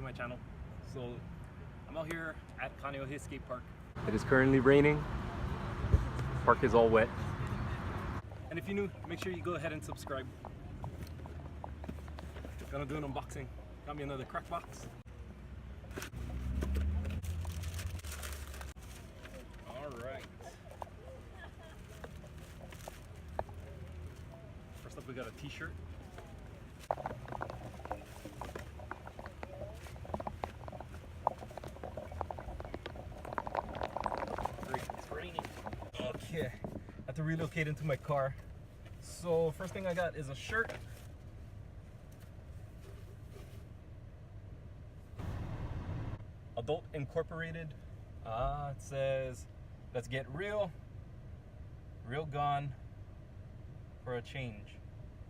my channel. So I'm out here at Kaneohe Skate Park. It is currently raining. Park is all wet. And if you're new, make sure you go ahead and subscribe. Gonna do an unboxing. Got me another Krakbox. Alright. First up we got a t-shirt. It's raining. Okay. I have to relocate into my car. So first thing I got is a shirt. Adult Incorporated. It says, let's get real gone for a change.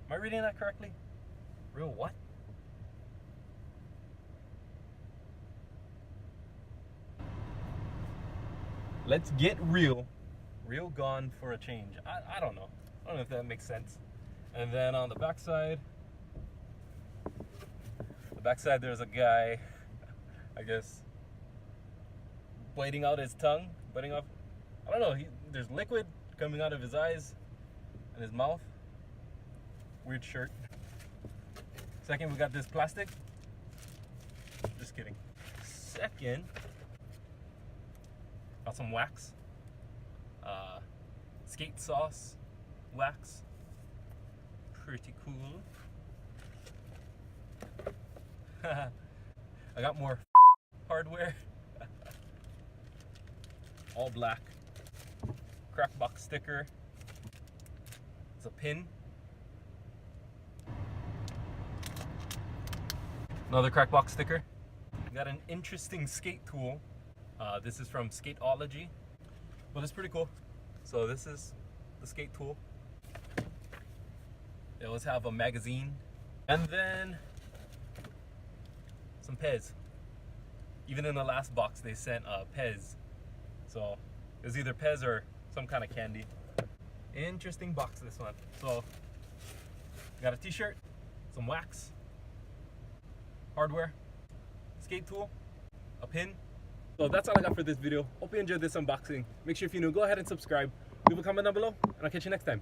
Am I reading that correctly? Real what? Let's get real gone for a change. I don't know. I don't know if that makes sense. And then on the backside, there's a guy, I guess, biting out his tongue, biting off. I don't know. There's liquid coming out of his eyes and his mouth. Weird shirt. Second, we got this plastic. Just kidding. Second, got some wax. Skate sauce wax. Pretty cool. I got more hardware. All black. Krakbox sticker. It's a pin. Another Krakbox sticker. Got an interesting skate tool. This is from Skateology, but it's pretty cool. So this is the skate tool. They always have a magazine, and then some Pez. Even in the last box they sent Pez. So it was either Pez or some kind of candy. Interesting box, this one. So got a t-shirt, some wax, hardware, skate tool, a pin. So that's all I got for this video. Hope you enjoyed this unboxing. Make sure if you're new, go ahead and subscribe. Leave a comment down below, and I'll catch you next time.